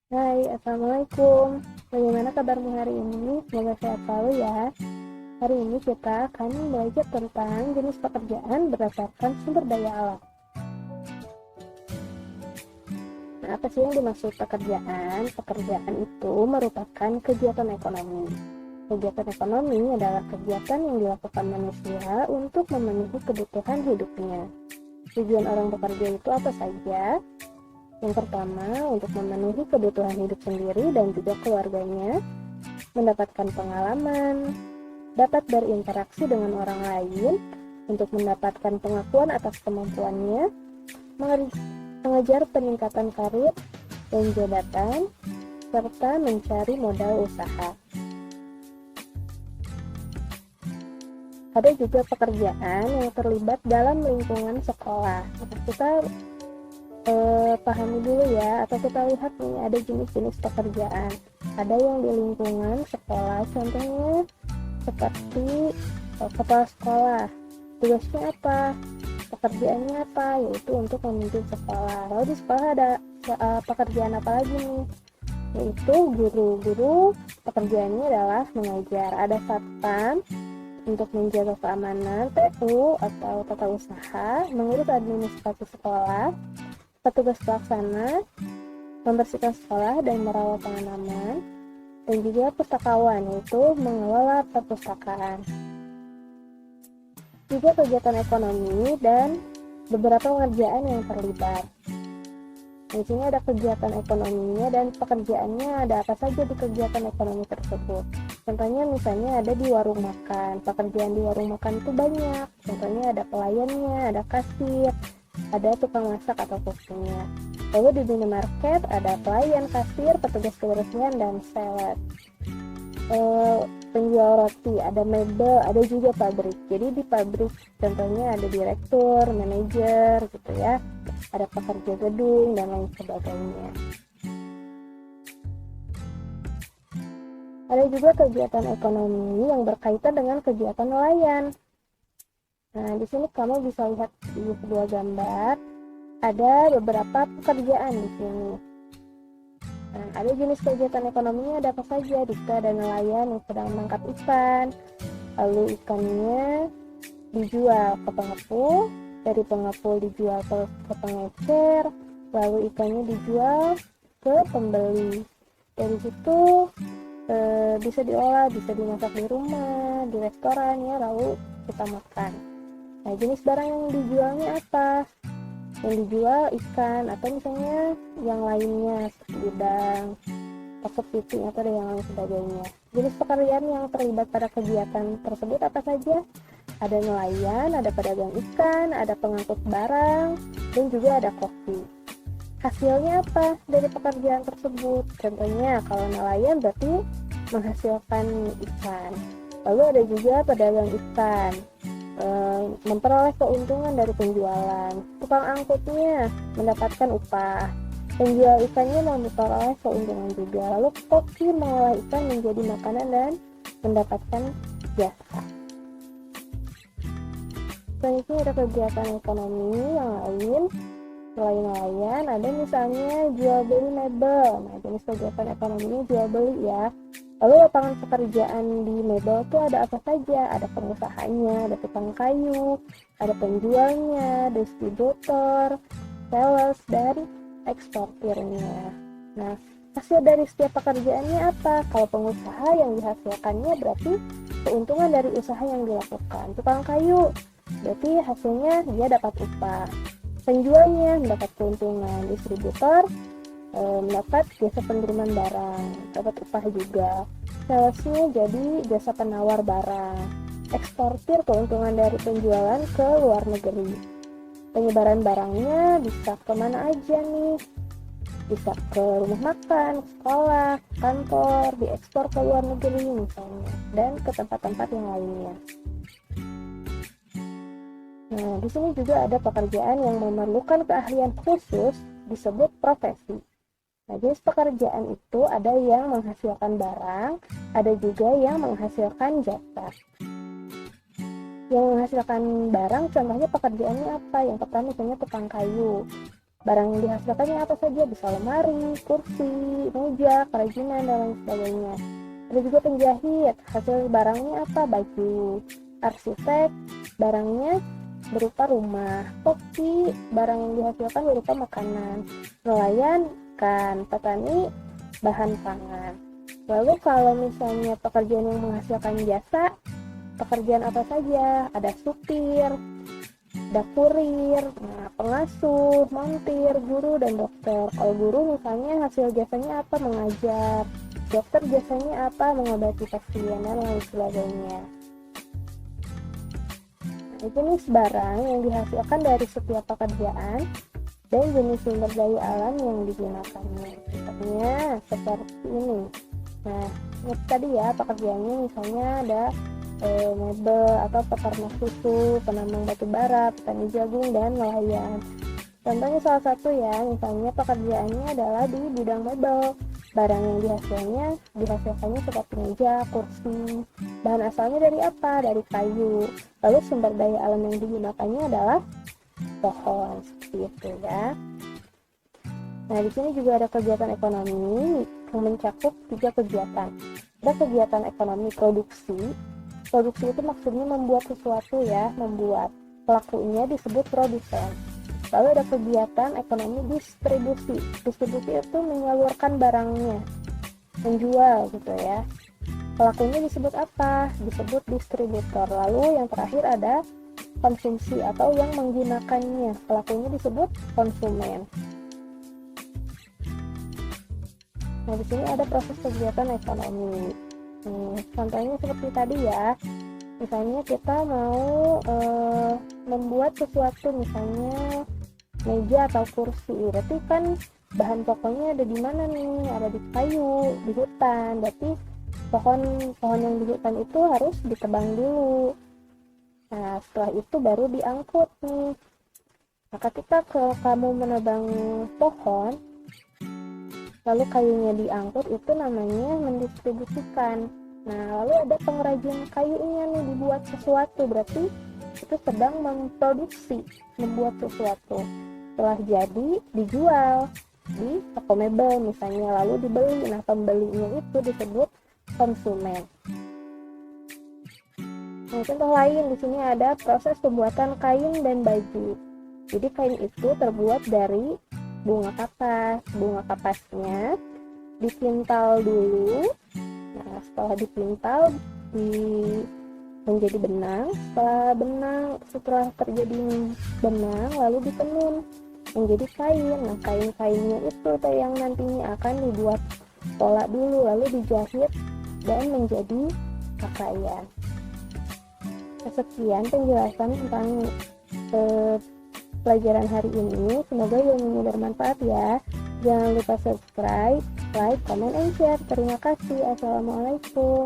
Hai, Assalamualaikum. Bagaimana kabarmu hari ini? Semoga sehat selalu ya. Hari ini kita akan belajar tentang jenis pekerjaan berdasarkan sumber daya alam. Nah, apa sih yang dimaksud pekerjaan? Pekerjaan itu merupakan kegiatan ekonomi. Kegiatan ekonomi adalah kegiatan yang dilakukan manusia untuk memenuhi kebutuhan hidupnya. Tujuan orang bekerja itu apa saja? Yang pertama, untuk memenuhi kebutuhan hidup sendiri dan juga keluarganya, mendapatkan pengalaman, dapat berinteraksi dengan orang lain untuk mendapatkan pengakuan atas kemampuannya, mengejar peningkatan karir dan jabatan, serta mencari modal usaha. Ada juga pekerjaan yang terlibat dalam lingkungan sekolah. Kita pahami dulu ya, atau kita lihat nih ada jenis-jenis pekerjaan. Ada yang di lingkungan sekolah, contohnya seperti kepala sekolah. Tugasnya apa? Pekerjaannya apa? Yaitu untuk memimpin sekolah. Lalu di sekolah ada pekerjaan apa lagi nih? Yaitu guru-guru, pekerjaannya adalah mengajar. Ada satpam untuk menjaga keamanan, TU atau tata usaha, mengurus administrasi sekolah, petugas pelaksana, membersihkan sekolah dan merawat tanaman, dan juga pustakawan, yaitu mengelola perpustakaan. Juga kegiatan ekonomi dan beberapa pekerjaan yang terlibat. Di sini ada kegiatan ekonominya dan pekerjaannya, ada apa saja di kegiatan ekonomi tersebut. Contohnya misalnya ada di warung makan, pekerjaan di warung makan itu banyak. Contohnya ada pelayannya, ada kasir, ada tukang masak atau cookingnya. Lalu di minimarket ada pelayan, kasir, petugas kebersihan, dan sales. Penjual roti, ada mebel, ada juga pabrik. Jadi di pabrik contohnya ada direktur, manajer gitu ya, ada pekerja gedung dan lain sebagainya. Ada juga kegiatan ekonomi yang berkaitan dengan kegiatan nelayan. Nah, di sini kamu bisa lihat di sebuah gambar, ada beberapa pekerjaan di sini. Nah, ada jenis kegiatan ekonominya ada apa saja? Di situ ada nelayan yang sedang menangkap ikan, lalu ikannya dijual ke pengepul, dari pengepul dijual ke pengecer, lalu ikannya dijual ke pembeli. Dari situ bisa diolah, bisa dimasak di rumah, di restoran ya, lalu kita makan. Nah, jenis barang yang dijualnya apa? Yang dijual ikan atau misalnya yang lainnya seperti udang, atau kepiting atau yang lain sebagainya. Jenis pekerjaan yang terlibat pada kegiatan tersebut apa saja? Ada nelayan, ada pedagang ikan, ada pengangkut barang, dan juga ada koki. Hasilnya apa dari pekerjaan tersebut? Contohnya kalau nelayan berarti menghasilkan ikan. Lalu ada juga pedagang ikan, memperoleh keuntungan dari penjualan. Tukang angkutnya mendapatkan upah. Penjual ikannya memperoleh keuntungan juga. Lalu koki mengolah ikan menjadi makanan dan mendapatkan jasa. Selanjutnya ada kegiatan ekonomi yang lain. Selain nelayan, ada misalnya jual beli mebel. Nah, jenis kegiatan ekonominya jual beli ya. Lalu lapangan pekerjaan di mebel itu ada apa saja? Ada pengusahanya, ada tukang kayu, ada penjualnya, distributor, sales, dan eksportirnya. Nah, hasil dari setiap pekerjaannya apa? Kalau pengusaha yang dihasilkannya berarti keuntungan dari usaha yang dilakukan. Tukang kayu berarti hasilnya dia dapat upah. Penjualnya mendapat keuntungan, distributor mendapat jasa pengiriman barang, dapat upah juga. Salesnya jadi jasa penawar barang. Eksportir keuntungan dari penjualan ke luar negeri. Penyebaran barangnya bisa kemana aja nih? Bisa ke rumah makan, sekolah, kantor, diekspor ke luar negeri misalnya, dan ke tempat-tempat yang lainnya. Nah, di sini juga ada pekerjaan yang memerlukan keahlian khusus disebut profesi. Nah, jenis pekerjaan itu ada yang menghasilkan barang, ada juga yang menghasilkan jasa. Yang menghasilkan barang contohnya pekerjaannya apa? Yang pertama misalnya tukang kayu. Barang yang dihasilkannya apa saja, bisa lemari, kursi, meja, kerajinan, dan lain sebagainya. Ada juga penjahit, hasil barangnya apa? Baju. Arsitek, barangnya berupa rumah. Koki, barang yang dihasilkan berupa makanan. Nelayan, ikan. Petani, bahan pangan. Lalu kalau misalnya pekerjaan yang menghasilkan jasa, pekerjaan apa saja? Ada supir, ada kurir, pengasuh, montir, guru, dan dokter. Kalau guru misalnya hasil jasanya apa? Mengajar. Dokter jasanya apa? Mengobati pasien dan lain sebagainya. Jenis barang yang dihasilkan dari setiap pekerjaan dan jenis sumber daya alam yang digunakannya. Contohnya seperti ini. Nah, ini tadi ya pekerjaannya misalnya ada mebel atau peternak susu, penambang batu bara, petani jagung, dan nelayan. Contohnya salah satu ya, misalnya pekerjaannya adalah di bidang mebel. Barang yang dihasilkannya seperti meja, kursi. Bahan asalnya dari apa? Dari kayu. Lalu sumber daya alam yang digunakannya adalah pohon, seperti itu ya. Nah, di sini juga ada kegiatan ekonomi yang mencakup 3 kegiatan. Ada kegiatan ekonomi produksi. Produksi itu maksudnya membuat sesuatu ya, membuat. Pelakunya disebut produsen. Lalu ada kegiatan ekonomi distribusi. Distribusi itu menyalurkan barangnya, menjual gitu ya. Pelakunya disebut apa? Disebut distributor. Lalu yang terakhir ada konsumsi atau yang menggunakannya. Pelakunya disebut konsumen. Nah, di sini ada proses kegiatan ekonomi. Contohnya seperti tadi ya. Misalnya kita mau membuat sesuatu, misalnya meja atau kursi. Berarti kan bahan pokoknya ada di mana nih? Ada di kayu, di hutan. Berarti pohon yang di hutan itu harus ditebang dulu. Nah, setelah itu baru diangkut nih. Nah, ketika kamu menebang pohon, lalu kayunya diangkut, itu namanya mendistribusikan. Nah, lalu ada pengrajin kayunya nih, dibuat sesuatu, berarti itu sedang memproduksi, membuat sesuatu. Setelah jadi, dijual di toko mebel misalnya, lalu dibeli. Nah, pembelinya itu disebut konsumen. Nah, contoh lain di sini ada proses pembuatan kain dan baju. Jadi kain itu terbuat dari bunga kapas. Bunga kapasnya dipintal dulu. Nah, setelah dipintal menjadi benang. Setelah terjadi benang, lalu ditenun menjadi kain. Nah, kain-kainnya itu yang nantinya akan dibuat pola dulu, lalu dijahit dan menjadi pakaian. Sekian penjelasan tentang pelajaran hari ini. Semoga ilmunya bermanfaat ya. Jangan lupa subscribe, like, comment, and share. Terima kasih. Assalamualaikum.